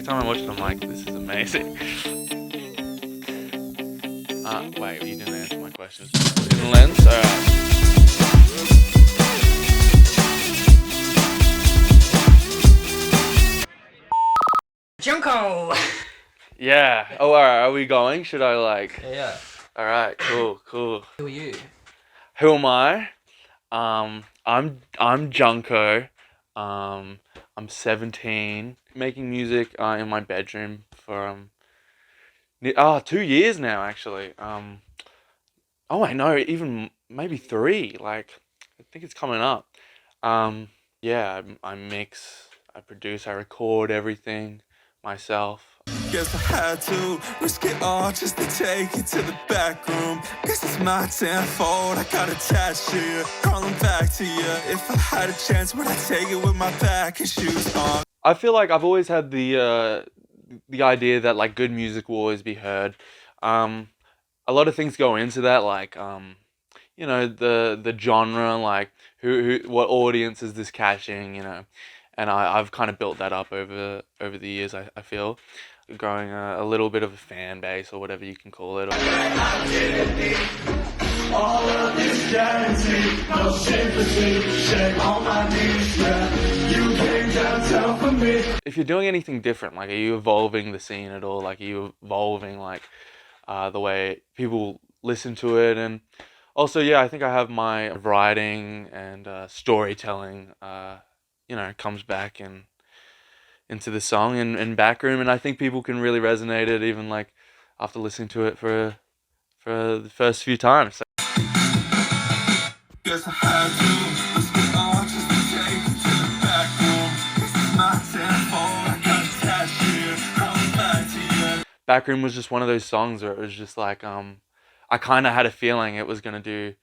time I watch it, I'm like, this is amazing. Wait, you didn't answer my question. In the lens? Alright. junk0! Yeah. Oh, alright, are we going? Should I like... Yeah. Alright, cool. Who are you? Who am I? I'm junk0. I'm 17. Making music in my bedroom for 2 years now actually. Oh I know, even maybe 3. Like I think it's coming up. Yeah, I mix, I produce, I record everything myself. Guess I had to risk it all just to take it to the back room. Guess it's my damn fault, I got attached to you, crawling back to you. If I had a chance, would I take it with my back and shoes on? I feel like I've always had the idea that like good music will always be heard. A lot of things go into that, like you know, the genre, like what audience is this catching, you know, and I've kind of built that up over the years. I feel growing a little bit of a fan base or whatever you can call it. All of this guarantee, no sympathy, shame on my knees, yeah. You came downtown for me. If you're doing anything different, like are you evolving the scene at all? Like are you evolving like the way people listen to it? And also, yeah, I think I have my writing and storytelling, you know, comes back into the song and Backroom, and I think people can really resonate it even like after listening to it for the first few times. Guess I had to risk it all just to take it to the back room. Guess it's my damn fault, I got attached to you, crawling back to you. Backroom was just one of those songs where it was just like I kind of had a feeling it was gonna do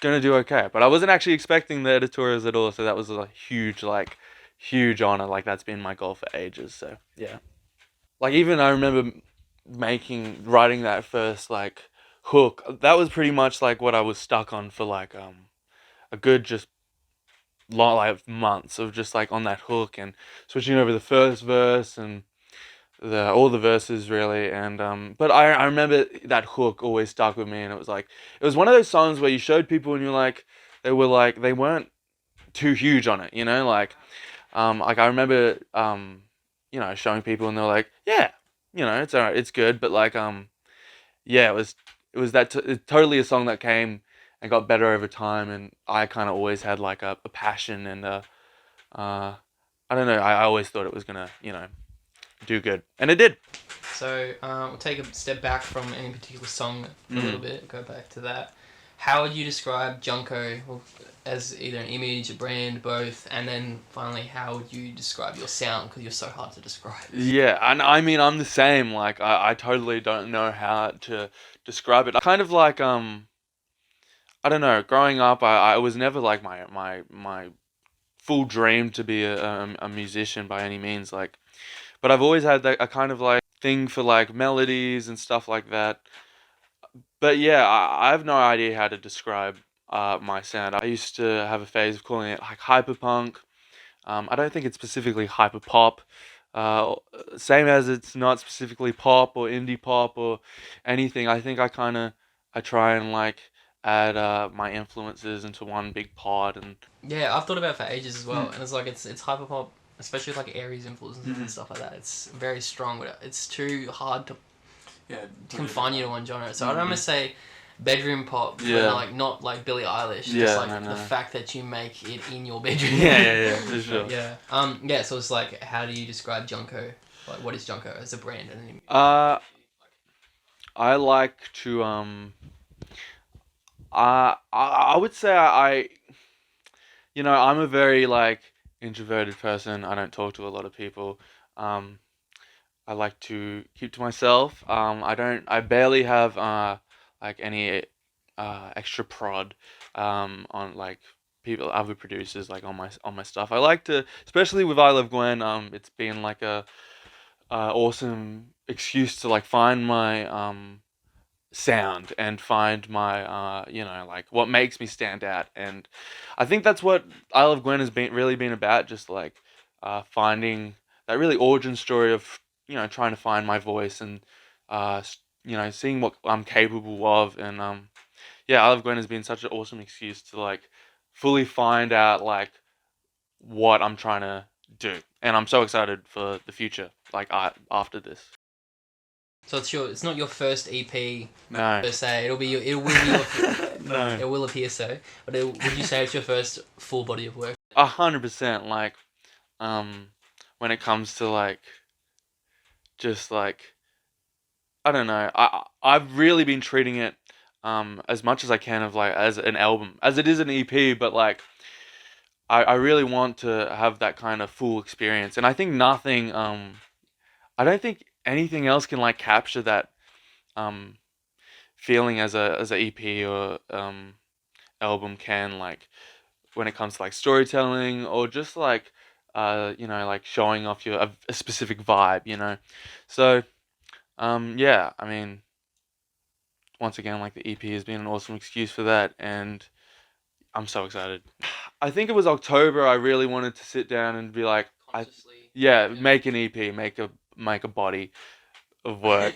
okay, but I wasn't actually expecting the editorials at all, so that was a huge honor. Like that's been my goal for ages. So yeah, like even I remember writing that first like hook. That was pretty much like what I was stuck on for like a good just long like months of just like on that hook and switching over the first verse and all the verses really. And but I remember that hook always stuck with me, and it was one of those songs where you showed people and you're like they weren't too huge on it, you know, like I remember you know, showing people and they're like, yeah, you know, it's alright, it's good, but like yeah, it was it's totally a song that came and got better over time, and I kind of always had like a passion and I don't know, I always thought it was gonna, you know, do good, and it did. So, we'll take a step back from any particular song for a little bit, go back to that. How would you describe junk0 as either an image, a brand, both? And then finally, how would you describe your sound? Because you're so hard to describe. Yeah, and I mean, I'm the same. Like, I totally don't know how to describe it. I kind of like, I don't know. Growing up, I was never like my full dream to be a musician by any means. Like, but I've always had that a kind of like thing for like melodies and stuff like that. But yeah, I have no idea how to describe my sound. I used to have a phase of calling it like hyperpunk. I don't think it's specifically hyperpop. Same as it's not specifically pop or indie pop or anything. I think I try and like add my influences into one big pod. And Yeah, I've thought about it for ages as well, and it's like it's hyperpop, especially with like Aries influences and stuff like that. It's very strong, but it's too hard to confine you to one genre. So I don't want to say bedroom pop, but like not like Billie Eilish. Yeah, just like no. the fact that you make it in your bedroom. yeah, for sure. Yeah. Yeah. So it's like, how do you describe junk0? Like, what is junk0 as a brand and an image? I like to I would say you know, I'm a very like introverted person. I don't talk to a lot of people. I like to keep to myself. I barely have like any extra prod on like other producers like on my stuff. I like to, especially with iLOVEGWEN, it's been like a awesome excuse to like find my sound and find my you know, like what makes me stand out. And I think that's what iLOVEGWEN has really been about, just like finding that really origin story of trying to find my voice and seeing what I'm capable of. And yeah, I Love Gwen has been such an awesome excuse to like fully find out like what I'm trying to do, and I'm so excited for the future. Like after this. So it's not your first EP No. per se. It will be your No. it will appear so. But would you say it's your first full body of work? 100%. Like, when it comes to like, just like, I don't know. I've really been treating it, as much as I can of like as an album, as it is an EP, but like, I really want to have that kind of full experience, and I think nothing, I don't think anything else can like capture that, um, feeling as a EP or album can, like when it comes to like storytelling or just like like showing off a specific vibe. So yeah, I mean, once again, like the EP has been an awesome excuse for that, and I'm so excited. I think it was October. I really wanted to sit down and be like, Consciously. yeah, make an EP, make a body of work.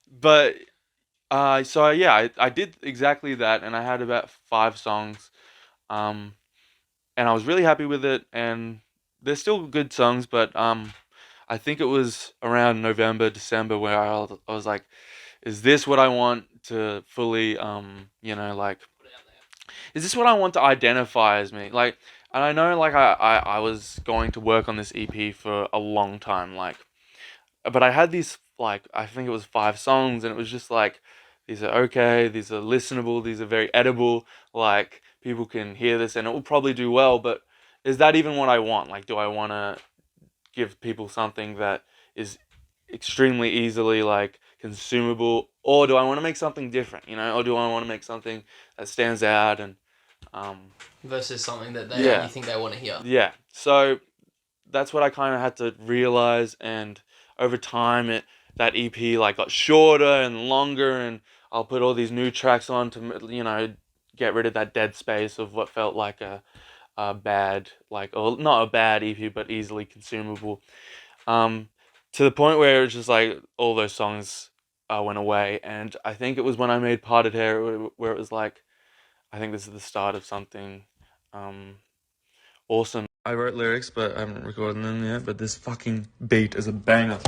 But so yeah, I did exactly that, and I had about 5 songs, and I was really happy with it. And they're still good songs, but I think it was around November, December where I was like, is this what I want to fully, like, is this what I want to identify as me? Like, and I know, like, I was going to work on this EP for a long time, like, but I had these, like, I think it was 5 songs, and it was just like, these are okay, these are listenable, these are very edible, like, people can hear this and it will probably do well, but is that even what I want? Like, do I want to give people something that is extremely easily, like, consumable, or do I want to make something different, or do I want to make something that stands out and, versus something that Yeah. you think they want to hear. yeah, so that's what I kind of had to realize, and over time that EP like got shorter and longer, and I'll put all these new tracks on to get rid of that dead space of what felt like a bad, like, or not a bad EP but easily consumable, to the point where it was just like all those songs went away. And I think it was when I made Parted Hair where it was like, I think this is the start of something awesome. I wrote lyrics, but I haven't recorded them yet, but this fucking beat is a banger.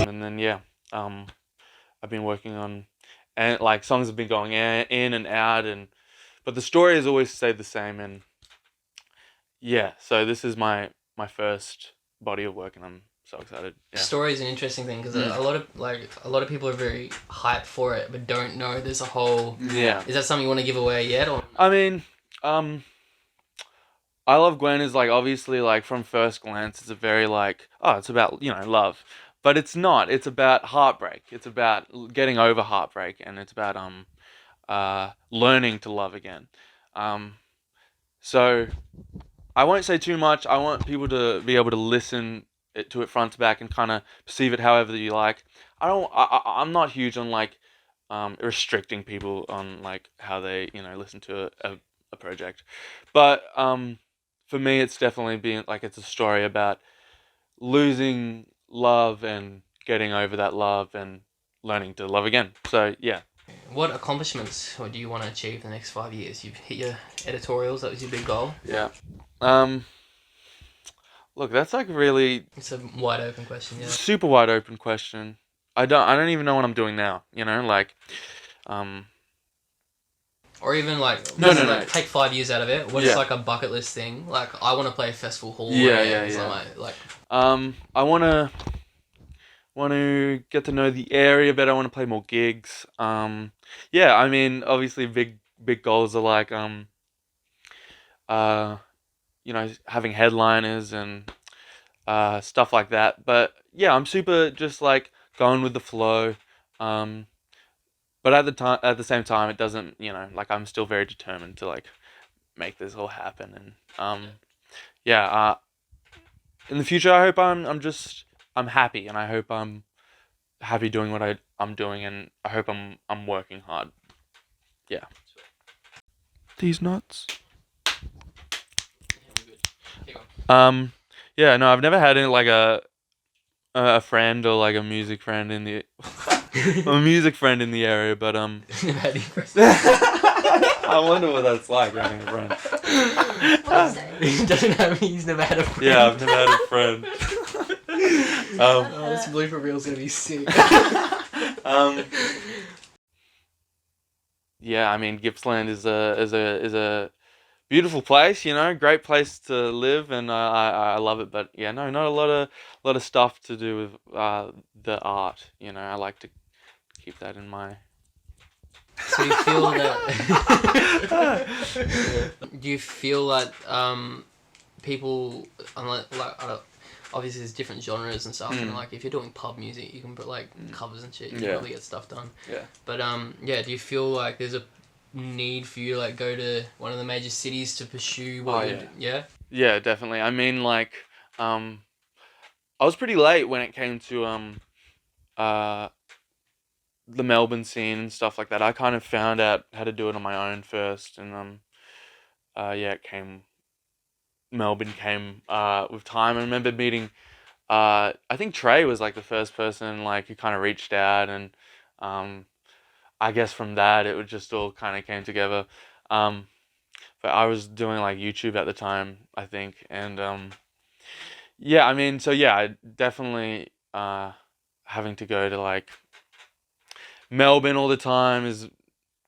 And then yeah, I've been working on, and like songs have been going in and out, but the story has always stayed the same. And yeah, so this is my first body of work, and I'm so excited. Yeah. Story is an interesting thing because a lot of people are very hyped for it, but don't know there's a whole. Yeah. Is that something you want to give away yet, or? I mean, I Love Gwen is like, obviously, like, from first glance, it's a very like, oh, it's about love, but it's not. It's about heartbreak. It's about getting over heartbreak, and it's about learning to love again. So I won't say too much. I want people to be able to listen to it front to back and kind of perceive it however you like. I'm not huge on like restricting people on like how they listen to a project, but for me it's definitely been like, it's a story about losing love and getting over that love and learning to love again. So yeah. What accomplishments do you want to achieve in the next 5 years? You've hit your editorials. That was your big goal. Yeah. Look, that's like really It's a wide open question. Yeah. super wide open question. I don't even know what I'm doing now. Like, Or even like, No. take 5 years out of it. What is like a bucket list thing? Like, I want to play a festival hall. Yeah. Like, I want to get to know the area better. I want to play more gigs. Yeah, I mean, obviously big goals are like having headliners and stuff like that. But yeah, I'm super just like going with the flow. But at the same time, it doesn't, like, I'm still very determined to like make this all happen. And yeah, in the future, I hope I'm just I'm happy, and I hope I'm happy doing what I'm doing, and I hope I'm working hard. Yeah. These nuts. Yeah, no, I've never had any, like a friend or like a music friend in the a music friend in the area, but Never had any friends. I wonder what that's like having a friend. He doesn't have. He's never had a friend. Yeah, I've never had a friend. Oh, this blue for real is gonna be sick. Yeah, I mean, Gippsland is a beautiful place, you know, great place to live, and I love it. But yeah, no, not a lot of stuff to do with the art. You know, I like to keep that in my. So you feel that? Do you feel that people, unlike obviously there's different genres and stuff, and like if you're doing pub music, you can put like covers and shit. You can really get stuff done. Yeah. But yeah, do you feel like there's a need for you to like go to one of the major cities to pursue what you're yeah? Yeah, definitely. I mean, like, I was pretty late when it came to the Melbourne scene and stuff like that. I kind of found out how to do it on my own first, and yeah, Melbourne came with time. I remember meeting I think Trey was like the first person like who kind of reached out, and I guess from that it would just all kind of came together. But I was doing like YouTube at the time, I think, and yeah, I mean, so yeah, I definitely having to go to like Melbourne all the time is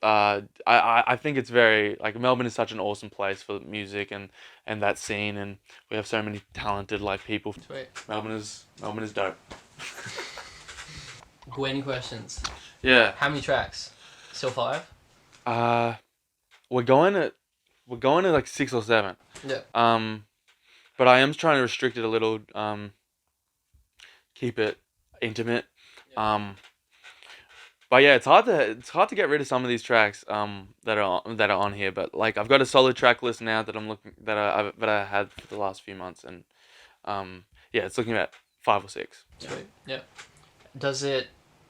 I think it's very like Melbourne is such an awesome place for music and that scene, and we have so many talented like people. Sweet. Melbourne is dope. Gwen questions. Yeah. How many tracks? Still 5? We're going to like 6 or 7. Yeah. But I am trying to restrict it a little. Keep it intimate. But yeah, it's hard to get rid of some of these tracks that are on here. But like I've got a solid track list now that I had for the last few months, and yeah, it's looking at 5 or 6. Sweet. Yeah. Does it,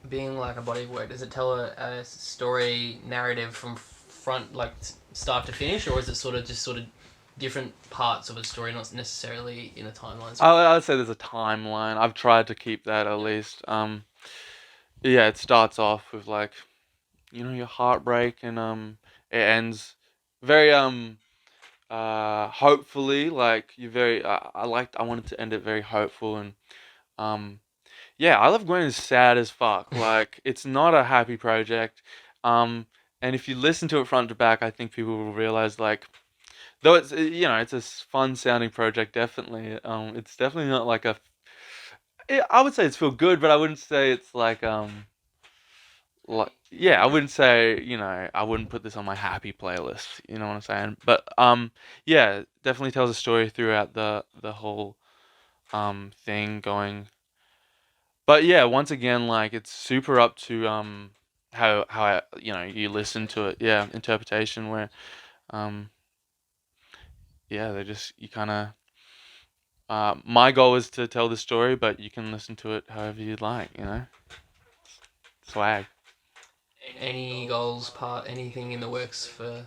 being like a body of work, does it tell a story narrative from front, like start to finish, or is it sort of different parts of a story, not necessarily in a timeline? I would say there's a timeline. I've tried to keep that at least. Yeah, it starts off with like, you know, your heartbreak, and it ends very hopefully, like you're very I wanted to end it very hopeful, and yeah, I Love Gwen is sad as fuck. Like it's not a happy project. And if you listen to it front to back, I think people will realize like, though it's it's a fun sounding project, definitely. It's definitely not like I would say it's feel good, but I wouldn't say it's like yeah, I wouldn't say, I wouldn't put this on my happy playlist, you know what I'm saying? But yeah, definitely tells a story throughout the whole thing going. But yeah, once again, like it's super up to how you listen to it. Yeah, interpretation where yeah, you kind of my goal is to tell the story, but you can listen to it however you'd like, Swag. Any goals, anything in the works for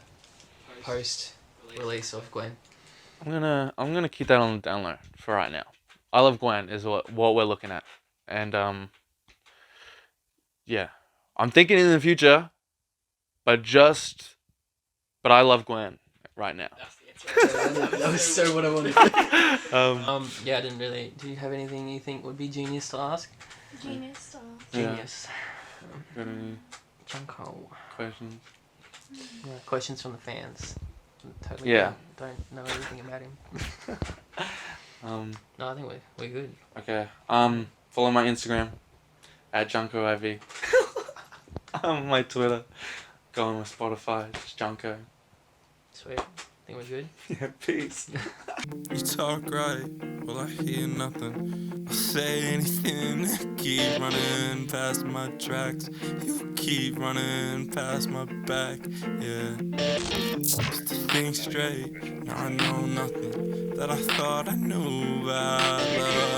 post release of Gwen? I'm gonna keep that on the down low for right now. I Love Gwen is what we're looking at, and yeah, I'm thinking in the future, but I Love Gwen right now. That was so what I wanted. Yeah, I didn't really. Do you have anything you think would be genius to ask? Genius to ask. Genius. Got any junk0. questions? Yeah, questions from the fans. Totally. Yeah. Don't know anything about him. No, I think we're good. Okay. Follow my Instagram at junk0iv. My Twitter. Go on with Spotify. It's junk0. Sweet. Think we're good. Yeah. Peace. You talk right, well I hear nothing. I'll say anything to keep running past my tracks. You keep running past my back, yeah. Just to think straight, now I know nothing that I thought I knew about love.